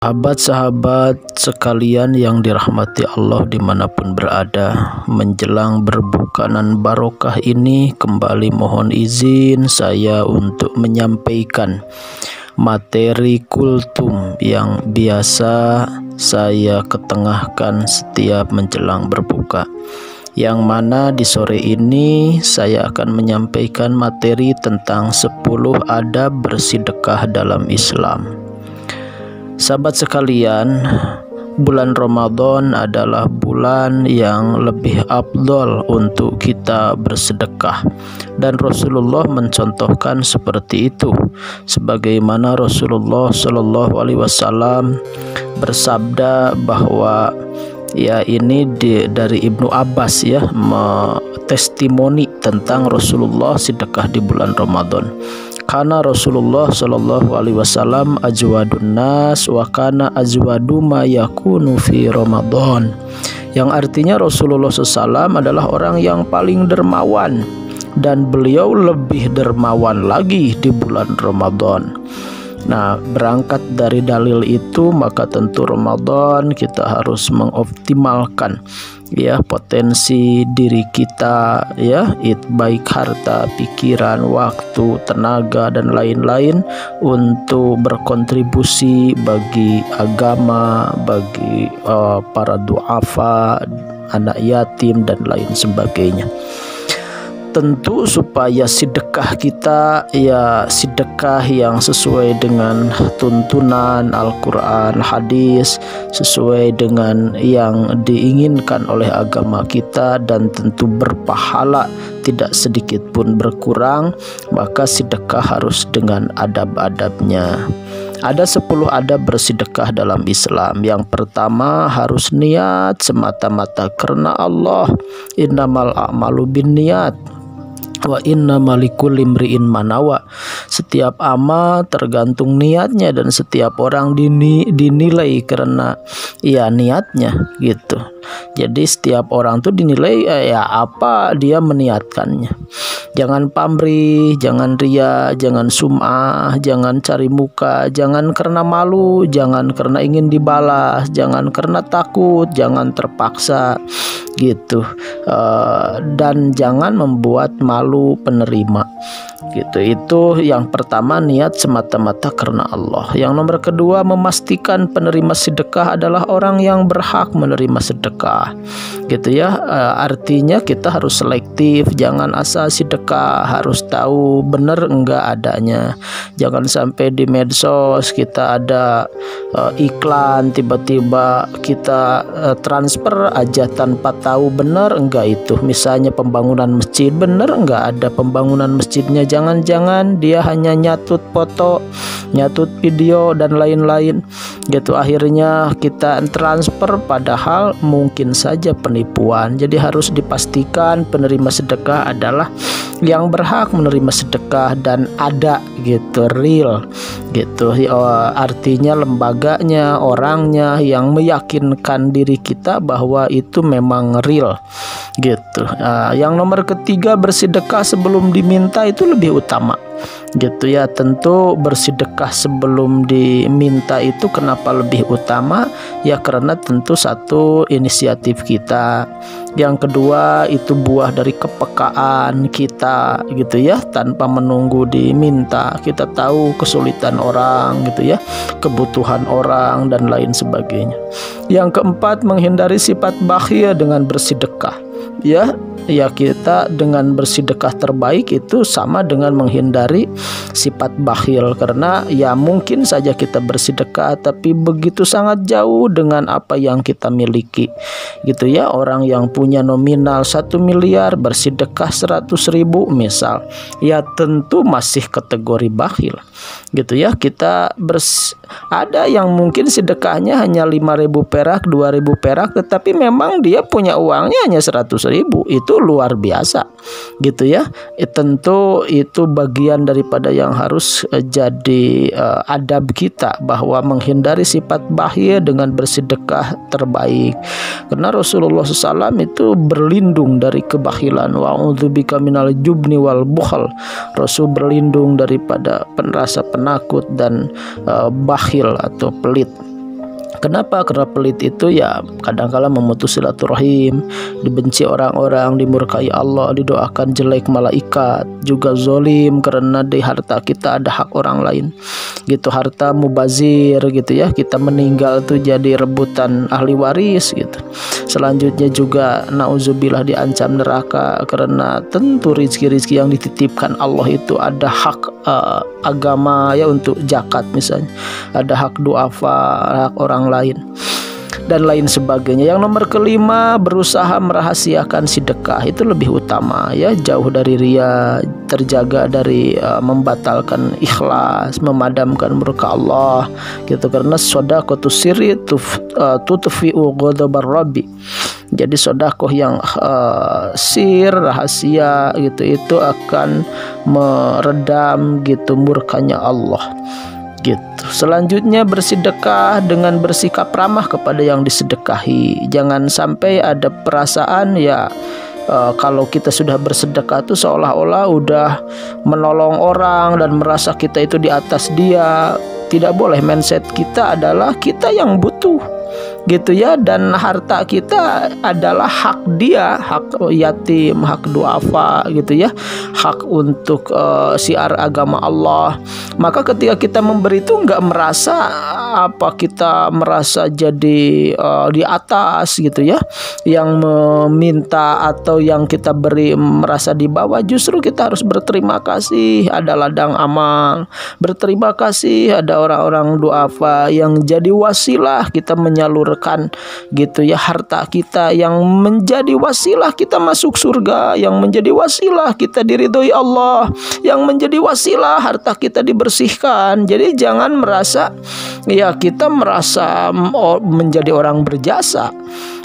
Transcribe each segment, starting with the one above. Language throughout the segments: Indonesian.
Sahabat-sahabat sekalian yang dirahmati Allah dimanapun berada, menjelang berbukanan barokah ini kembali mohon izin saya untuk menyampaikan materi kultum yang biasa saya ketengahkan setiap menjelang berbuka, yang mana di sore ini saya akan menyampaikan materi tentang 10 adab bersedekah dalam Islam. Sahabat sekalian, bulan Ramadan adalah bulan yang lebih afdol untuk kita bersedekah, dan Rasulullah mencontohkan seperti itu, sebagaimana Rasulullah Shallallahu Alaihi Wasallam bersabda bahwa ini dari Ibnu Abbas testimoni tentang Rasulullah sedekah di bulan Ramadan. Karena Rasulullah Shallallahu Alaihi Wasallam ajwadun nas wa kana ajwadu ma yakunu fi Ramadan, yang artinya Rasulullah SAW adalah orang yang paling dermawan, dan beliau lebih dermawan lagi di bulan Ramadan. Nah, berangkat dari dalil itu, maka tentu Ramadan kita harus mengoptimalkan potensi diri kita, baik harta, pikiran, waktu, tenaga, dan lain-lain untuk berkontribusi bagi agama, bagi para duafa, anak yatim, dan lain sebagainya. Tentu supaya sedekah kita sedekah yang sesuai dengan tuntunan Al-Quran, hadis, sesuai dengan yang diinginkan oleh agama kita, dan tentu berpahala tidak sedikit pun berkurang, maka sedekah harus dengan adab-adabnya. Ada 10 adab bersedekah dalam Islam. Yang pertama, harus niat semata-mata karena Allah. Innamal a'malu binniyat wa innamal likulli imri'in ma nawa. Setiap amal tergantung niatnya, dan setiap orang dinilai karena niatnya gitu. Jadi setiap orang tuh dinilai apa dia meniatkannya. Jangan pamrih, jangan ria, jangan sum'ah, jangan cari muka, jangan karena malu, jangan karena ingin dibalas, jangan karena takut, jangan terpaksa gitu, dan jangan membuat malu penerima gitu. Itu yang pertama, niat semata-mata karena Allah. Yang nomor kedua, memastikan penerima sedekah adalah orang yang berhak menerima sedekah gitu artinya kita harus selektif, jangan asal sedekah, harus tahu benar enggak adanya. Jangan sampai di medsos kita ada iklan, tiba-tiba kita transfer aja tanpa tahu benar enggak itu. Misalnya pembangunan masjid, benar enggak ada pembangunan masjidnya, jangan-jangan dia hanya nyatut foto, nyatut video, dan lain-lain gitu. Akhirnya kita transfer padahal mungkin saja penipuan. Jadi harus dipastikan penerima sedekah adalah yang berhak menerima sedekah dan ada gitu, real gitu. Artinya lembaganya, orangnya yang meyakinkan diri kita bahwa itu memang real gitu. Yang nomor ketiga, bersedekah sebelum diminta itu lebih utama gitu tentu bersedekah sebelum diminta itu kenapa lebih utama? Karena tentu satu, inisiatif kita. Yang kedua, itu buah dari kepekaan kita gitu tanpa menunggu diminta. Kita tahu kesulitan orang gitu kebutuhan orang dan lain sebagainya. Yang keempat, menghindari sifat bakhil dengan bersedekah. Kita dengan bersedekah terbaik itu sama dengan menghindari sifat bakhil, karena mungkin saja kita bersedekah tapi begitu sangat jauh dengan apa yang kita miliki gitu Orang yang punya nominal 1 miliar bersedekah 100.000 misal, tentu masih kategori bakhil gitu Kita ada yang mungkin sedekahnya hanya 5.000 perak, 2.000 perak, tetapi memang dia punya uangnya hanya 100.000. Itu luar biasa gitu tentu itu bagian daripada yang harus jadi adab kita, bahwa menghindari sifat bakhil dengan bersedekah terbaik. Karena Rasulullah SAW itu berlindung dari kebakhilan. Wa'udzubika minal jubni wal bukhal. Rasul berlindung daripada rasa penakut dan bakhil atau pelit. Kenapa? Karena pelit itu ya kadang-kala memutus silaturahim, dibenci orang-orang, dimurkai Allah, didoakan jelek malaikat, juga zolim karena di harta kita ada hak orang lain. Gitu, harta mubazir gitu ya, kita meninggal tuh jadi rebutan ahli waris gitu. Selanjutnya juga nauzubillah diancam neraka karena tentu rizki-rizki yang dititipkan Allah itu ada hak agama ya, untuk zakat misalnya, ada hak duafa, hak orang lain dan lain sebagainya. Yang nomor kelima, berusaha merahasiakan sedekah, itu lebih utama ya, jauh dari riya, terjaga dari membatalkan ikhlas, memadamkan murka Allah gitu, karena sedekah sirri tutfi'u ghadabar rabbi. Jadi sedekah yang sir, rahasia gitu, itu akan meredam gitu murkanya Allah gitu. Selanjutnya, bersedekah dengan bersikap ramah kepada yang disedekahi. Jangan sampai ada perasaan ya kalau kita sudah bersedekah itu seolah-olah udah menolong orang dan merasa kita itu di atas dia. Tidak boleh. Mindset kita adalah kita yang butuh gitu ya, dan harta kita adalah hak dia, hak yatim, hak duafa gitu ya, hak untuk siar agama Allah. Maka ketika kita memberi itu nggak merasa kita merasa jadi di atas gitu ya, yang meminta atau yang kita beri merasa di bawah. Justru kita harus berterima kasih ada ladang amal, berterima kasih ada orang-orang duafa yang jadi wasilah kita menyalurkan gitu ya harta kita, yang menjadi wasilah kita masuk surga, yang menjadi wasilah kita diridhoi Allah, yang menjadi wasilah harta kita dibersihkan. Jadi jangan merasa ya kita merasa menjadi orang berjasa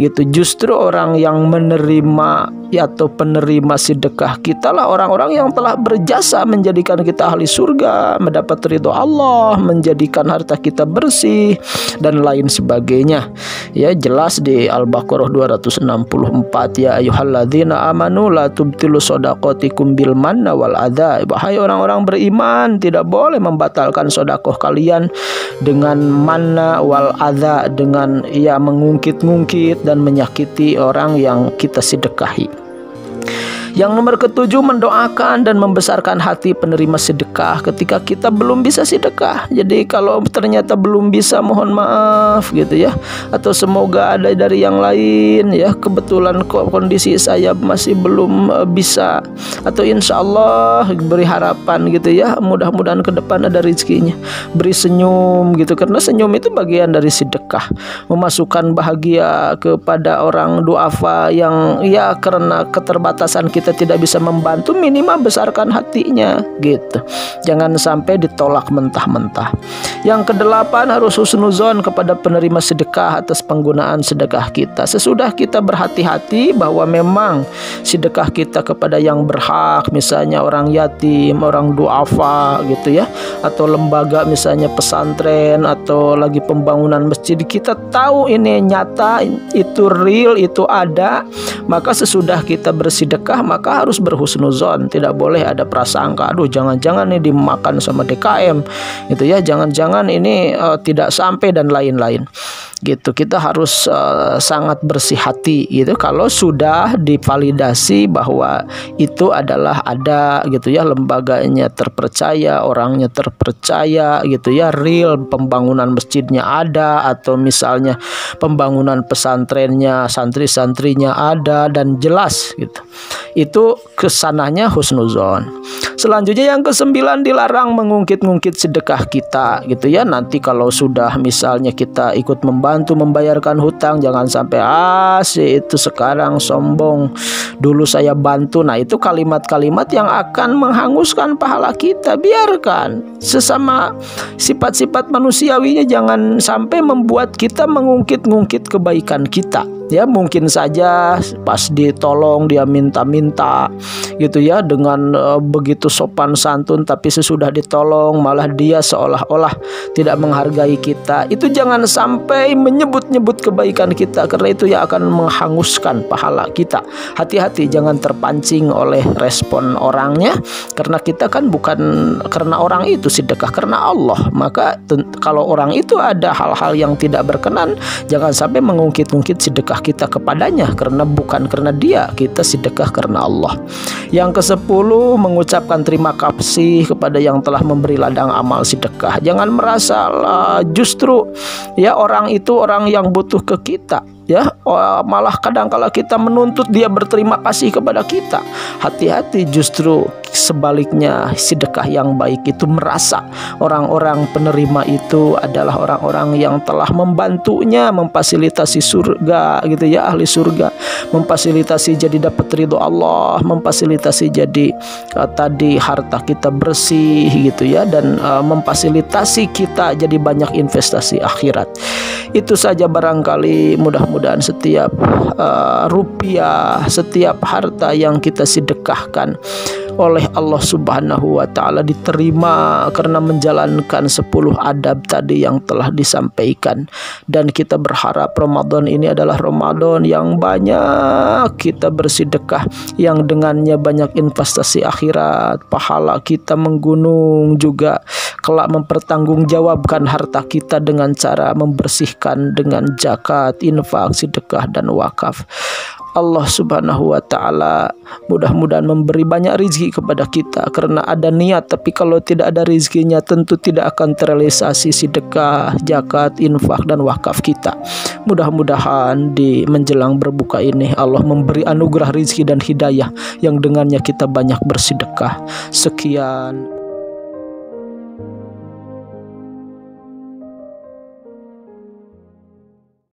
gitu. Justru orang yang menerima atau penerima sedekah kita lah orang-orang yang telah berjasa menjadikan kita ahli surga, mendapat ridho Allah, menjadikan harta kita bersih dan lain sebagainya. Ya, jelas di Al-Baqarah 264, ya ayyuhalladzina amanu la tubtilu shadaqatikum bil manna wal adza. Wahai orang-orang beriman, tidak boleh membatalkan sedekah kalian dengan manna wal adza, dengan ya mengungkit-ungkit dan menyakiti orang yang kita sedekahi. Yang nomor ketujuh, mendoakan dan membesarkan hati penerima sedekah ketika kita belum bisa sedekah. Jadi kalau ternyata belum bisa, mohon maaf gitu ya, atau semoga ada dari yang lain ya, kebetulan kondisi saya masih belum bisa, atau insya Allah beri harapan gitu ya, mudah-mudahan ke depan ada rezekinya. Beri senyum gitu, karena senyum itu bagian dari sedekah, memasukkan bahagia kepada orang duafa yang ya karena keterbatasan kita tidak bisa membantu, minimal besarkan hatinya gitu. Jangan sampai ditolak mentah-mentah. Yang kedelapan, harus husnuzon kepada penerima sedekah atas penggunaan sedekah kita. Sesudah kita berhati-hati bahwa memang sedekah kita kepada yang berhak, misalnya orang yatim, orang duafa gitu ya, atau lembaga misalnya pesantren atau lagi pembangunan masjid, kita tahu ini nyata, itu real, itu ada. Maka sesudah kita bersedekah maka harus berhusnuzon, tidak boleh ada prasangka, aduh jangan-jangan ini dimakan sama DKM gitu ya, jangan-jangan ini tidak sampai dan lain-lain gitu. Kita harus sangat bersih hati gitu kalau sudah divalidasi bahwa itu adalah ada gitu ya, lembaganya terpercaya, orangnya terpercaya gitu ya, real, pembangunan masjidnya ada, atau misalnya pembangunan pesantrennya, santri-santrinya ada dan jelas gitu. Itu kesananya husnuzon. Selanjutnya yang ke-9, dilarang mengungkit-ungkit sedekah kita gitu ya. Nanti kalau sudah misalnya kita ikut membantu membayarkan hutang, jangan sampai itu sekarang sombong, dulu saya bantu. Nah, itu kalimat-kalimat yang akan menghanguskan pahala kita. Biarkan sesama sifat-sifat manusiawinya, jangan sampai membuat kita mengungkit-ungkit kebaikan kita Ya mungkin saja pas ditolong dia minta-minta gitu ya, dengan begitu sopan santun, tapi sesudah ditolong malah dia seolah-olah tidak menghargai kita. Itu jangan sampai menyebut-nyebut kebaikan kita, karena itu yang akan menghanguskan pahala kita. Hati-hati jangan terpancing oleh respon orangnya, karena kita kan bukan karena orang itu sedekah, karena Allah. Maka kalau orang itu ada hal-hal yang tidak berkenan, jangan sampai mengungkit-ungkit sedekah kita kepadanya, karena bukan karena dia, kita sedekah karena Allah. Yang ke-10, mengucapkan terima kasih kepada yang telah memberi ladang amal sedekah. Jangan merasa justru ya orang itu orang yang butuh ke kita, ya malah kadang-kala kita menuntut dia berterima kasih kepada kita. Hati-hati, justru sebaliknya, sedekah yang baik itu merasa orang-orang penerima itu adalah orang-orang yang telah membantunya memfasilitasi surga gitu ya, ahli surga, memfasilitasi jadi dapat ridho Allah, memfasilitasi jadi tadi harta kita bersih gitu ya, dan memfasilitasi kita jadi banyak investasi akhirat. Itu saja barangkali, mudah-mudahan setiap rupiah, setiap harta yang kita sedekahkan oleh Allah Subhanahu wa Ta'ala diterima karena menjalankan 10 adab tadi yang telah disampaikan. Dan kita berharap Ramadan ini adalah Ramadan yang banyak kita bersedekah, yang dengannya banyak investasi akhirat, pahala kita menggunung, juga kelak mempertanggungjawabkan harta kita dengan cara membersihkan dengan zakat, infak, sedekah dan wakaf. Allah Subhanahu wa Ta'ala mudah-mudahan memberi banyak rezeki kepada kita, karena ada niat. Tapi kalau tidak ada rezekinya, tentu tidak akan terrealisasi sedekah, zakat, infak dan wakaf kita. Mudah-mudahan di menjelang berbuka ini Allah memberi anugerah rezeki dan hidayah yang dengannya kita banyak bersedekah. Sekian.